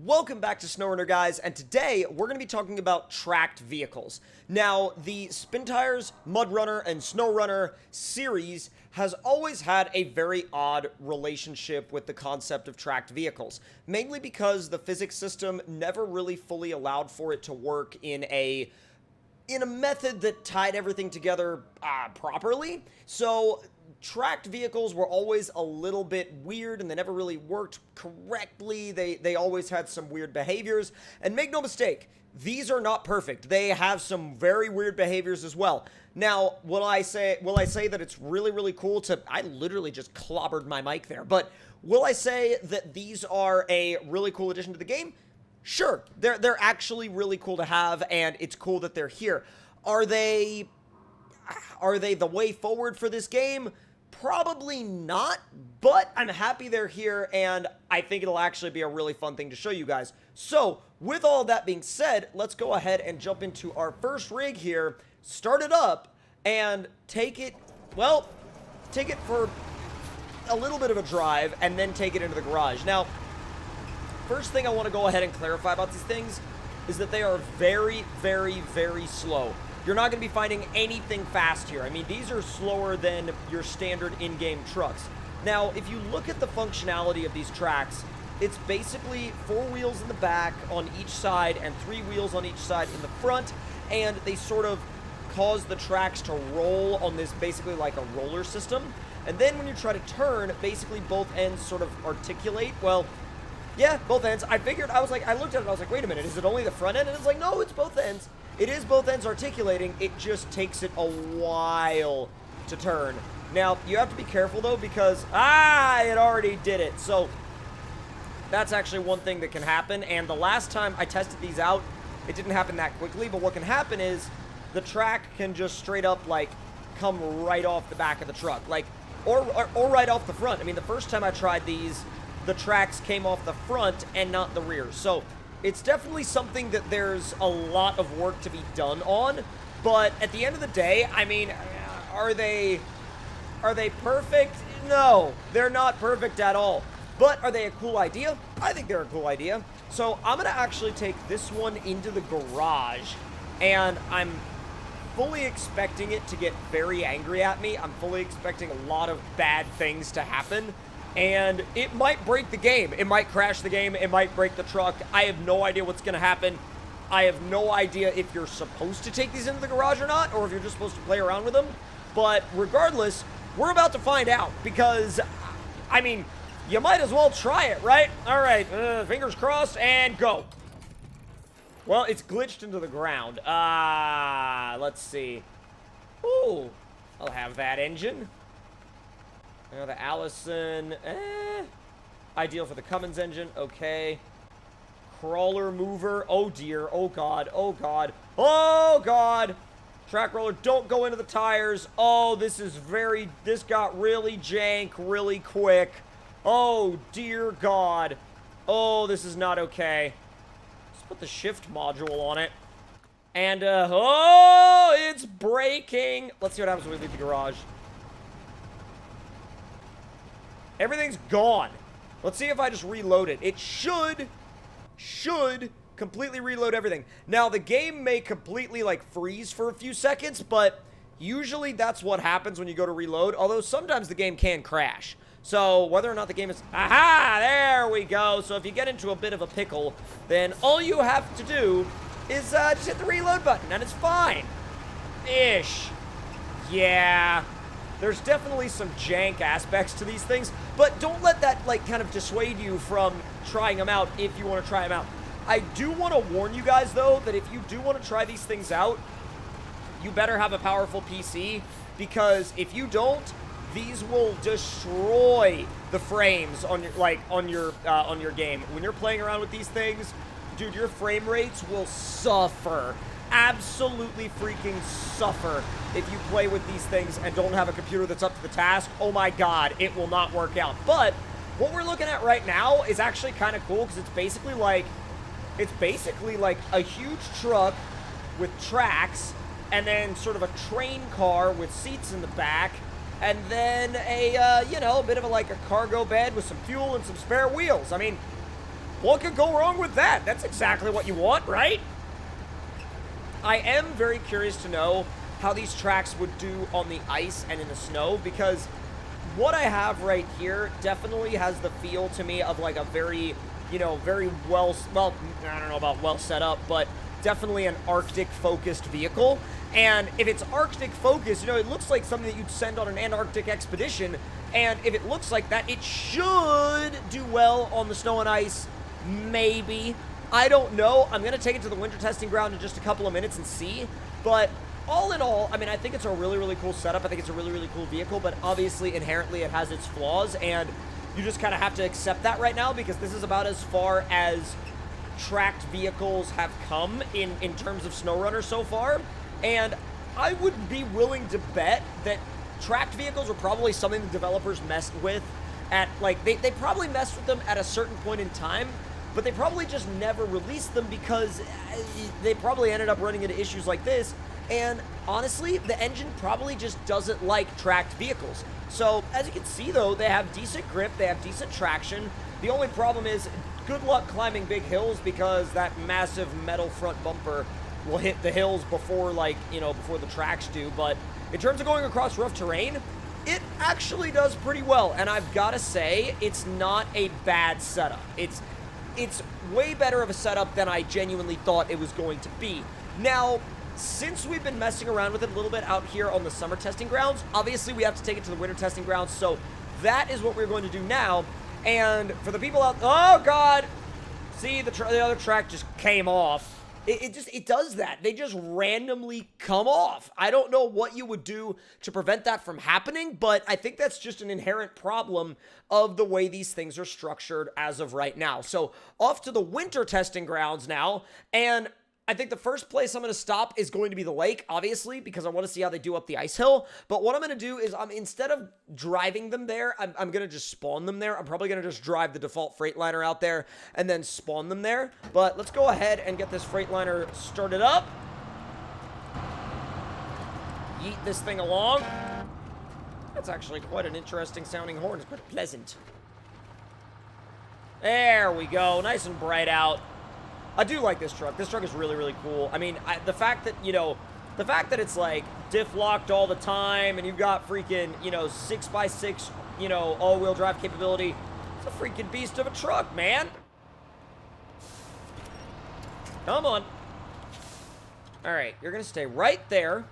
Welcome back to SnowRunner, guys, and today we're going to be talking about tracked vehicles. Now, the Spin Tires, Mud Runner, and SnowRunner series has always had a very odd relationship with the concept of tracked vehicles, mainly because the physics system never really fully allowed for it to work in a method that tied everything together properly. So tracked vehicles were always a little bit weird, and they never really worked correctly. They always had some weird behaviors, and make no mistake, these are not perfect. They have some very weird behaviors as well. Now, will I say that it's really cool to... I literally just clobbered my mic there, but will I say that these are a really cool addition to the game? Sure, they're actually really cool to have, and it's cool that they're here. Are they the way forward for this game? Probably not, but I'm happy they're here, and I think it'll actually be a really fun thing to show you guys. So, with all that being said, let's go ahead and jump into our first rig here, start it up, and take it for a little bit of a drive, and then take it into the garage. Now, first thing I want to go ahead and clarify about these things is that they are very slow. You're not going to be finding anything fast here. I mean, these are slower than your standard in-game trucks. Now, if you look at the functionality of these tracks, it's basically 4 wheels in the back on each side and 3 wheels on each side in the front, and they sort of cause the tracks to roll on this basically like a roller system. And then when you try to turn, basically both ends sort of articulate. Well, yeah, both ends. I looked at it, I was like, wait a minute, is it only the front end? And it's like, no, it's both ends. It is both ends articulating, it just takes it a while to turn. Now, you have to be careful, though, because, it already did it. So, that's actually one thing that can happen, and the last time I tested these out, it didn't happen that quickly, but what can happen is the track can just straight up, like, come right off the back of the truck, like, or right off the front. I mean, the first time I tried these, the tracks came off the front and not the rear. So, it's definitely something that there's a lot of work to be done on, but at the end of the day, I mean, are they perfect? No, they're not perfect at all. But are they a cool idea? I think they're a cool idea. So I'm gonna actually take this one into the garage, and I'm fully expecting it to get very angry at me. I'm fully expecting a lot of bad things to happen. And it might break the game. It might crash the game. It might break the truck. I have no idea what's going to happen. I have no idea if you're supposed to take these into the garage or not, or if you're just supposed to play around with them. But regardless, we're about to find out because, I mean, you might as well try it, right? All right, fingers crossed, and go. Well, it's glitched into the ground. Let's see. Ooh, I'll have that engine. Now the Allison, ideal for the Cummins engine, okay. Crawler mover, oh dear, oh god, oh god, oh god. Track roller, don't go into the tires. Oh, this got really jank really quick. Oh dear god. Oh, this is not okay. Let's put the shift module on it. And, oh, it's braking. Let's see what happens when we leave the garage. Everything's gone. Let's see if I just reload it. It should completely reload everything. Now, the game may completely, like, freeze for a few seconds, but usually that's what happens when you go to reload, although sometimes the game can crash. So, whether or not the game is... Aha! There we go. So, if you get into a bit of a pickle, then all you have to do is just hit the reload button, and it's fine. Ish. Yeah... There's definitely some jank aspects to these things, but don't let that, like, kind of dissuade you from trying them out if you want to try them out. I do want to warn you guys, though, that if you do want to try these things out, you better have a powerful PC, because if you don't, these will destroy the frames on your game. When you're playing around with these things, dude, your frame rates will suffer. Absolutely freaking suffer if you play with these things and don't have a computer that's up to the task. Oh my god, it will not work out. But what we're looking at right now is actually kind of cool because it's basically like a huge truck with tracks and then sort of a train car with seats in the back and then a, you know, a bit of a, like a cargo bed with some fuel and some spare wheels. I mean, What could go wrong with that? That's exactly what you want, right? I am very curious to know how these tracks would do on the ice and in the snow, because what I have right here definitely has the feel to me of like a very, you know, very well, I don't know about well set up, but definitely an Arctic-focused vehicle. And if it's Arctic-focused, you know, it looks like something that you'd send on an Antarctic expedition. And if it looks like that, it should do well on the snow and ice. Maybe. I don't know. I'm going to take it to the winter testing ground in just a couple of minutes and see. But all in all, I mean, I think it's a really, really cool setup. I think it's a really, really cool vehicle. But obviously, inherently, it has its flaws. And you just kind of have to accept that right now, because this is about as far as tracked vehicles have come in terms of SnowRunner so far. And I would be willing to bet that tracked vehicles are probably something the developers messed with at, like, they probably messed with them at a certain point in time, but they probably just never released them because they probably ended up running into issues like this. And honestly, the engine probably just doesn't like tracked vehicles. So as you can see though, they have decent grip, they have decent traction. The only problem is good luck climbing big hills, because that massive metal front bumper will hit the hills before, like, you know, before the tracks do. But in terms of going across rough terrain, it actually does pretty well. And I've got to say, it's not a bad setup. It's way better of a setup than I genuinely thought it was going to be. Now, since we've been messing around with it a little bit out here on the summer testing grounds, obviously we have to take it to the winter testing grounds, so that is what we're going to do now. And for the people out, oh god, see, the other track just came off. It does that. They just randomly come off. I don't know what you would do to prevent that from happening, but I think that's just an inherent problem of the way these things are structured as of right now. So off to the winter testing grounds now, and I think the first place I'm going to stop is going to be the lake, obviously, because I want to see how they do up the ice hill. But what I'm going to do is, instead of driving them there, I'm going to just spawn them there. I'm probably going to just drive the default Freightliner out there and then spawn them there. But let's go ahead and get this Freightliner started up. Yeet this thing along. That's actually quite an interesting sounding horn. It's quite pleasant. There we go. Nice and bright out. I do like this truck. This truck is really, really cool. I mean, the fact that, you know, the fact that it's, like, diff locked all the time and you've got freaking, you know, 6x6, you know, all-wheel drive capability. It's a freaking beast of a truck, man. Come on. All right, you're going to stay right there.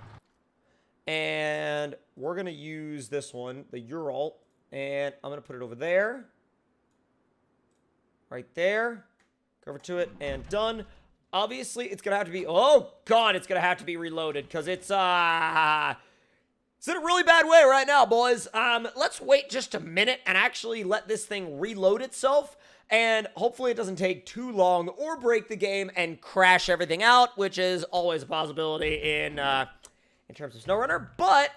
And we're going to use this one, the Ural. And I'm going to put it over there. Right there. Over to it, and done. Obviously, it's gonna have to be, oh god, it's gonna have to be reloaded, because it's in a really bad way right now, boys. Let's wait just a minute and actually let this thing reload itself, and hopefully it doesn't take too long or break the game and crash everything out, which is always a possibility in terms of SnowRunner. But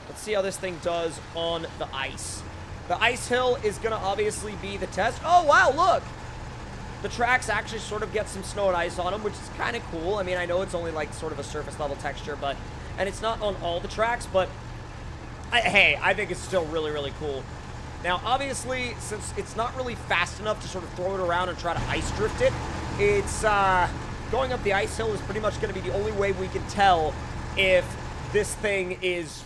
let's see how this thing does on the ice. The ice hill is going to obviously be the test. Oh, wow, look. The tracks actually sort of get some snow and ice on them, which is kind of cool. I mean, I know it's only like sort of a surface level texture, but, and it's not on all the tracks, but hey, I think it's still really, really cool. Now, obviously, since it's not really fast enough to sort of throw it around and try to ice drift it, it's, going up the ice hill is pretty much going to be the only way we can tell if this thing is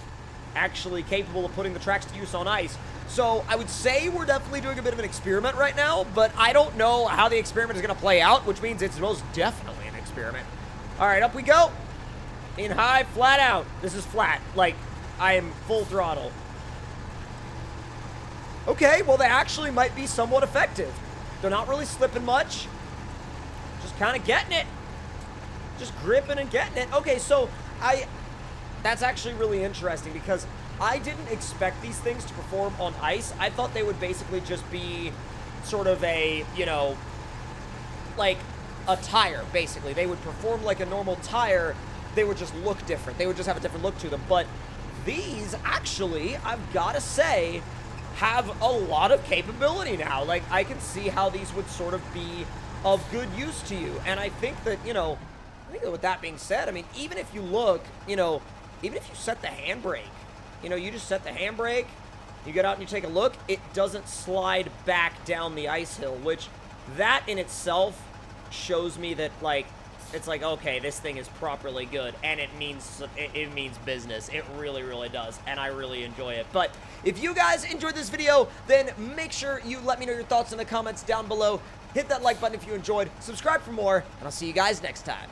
actually capable of putting the tracks to use on ice. So I would say we're definitely doing a bit of an experiment right now, but I don't know how the experiment is going to play out, which means it's most definitely an experiment. All right, up we go. In high, flat out. This is flat. Like, I am full throttle. Okay, well, they actually might be somewhat effective. They're not really slipping much. Just kind of getting it. Just gripping and getting it. Okay, so that's actually really interesting, because I didn't expect these things to perform on ice. I thought they would basically just be sort of a, you know, like a tire, basically. They would perform like a normal tire. They would just look different. They would just have a different look to them. But these, actually, I've got to say, have a lot of capability now. Like, I can see how these would sort of be of good use to you. And I think that, you know, I think that with that being said, I mean, even if you look, you know, even if you set the handbrake, you know, you just set the handbrake, you get out and you take a look, it doesn't slide back down the ice hill, which that in itself shows me that, like, it's like, okay, this thing is properly good, and it means business. It really, really does, and I really enjoy it. But if you guys enjoyed this video, then make sure you let me know your thoughts in the comments down below. Hit that like button if you enjoyed, subscribe for more, and I'll see you guys next time.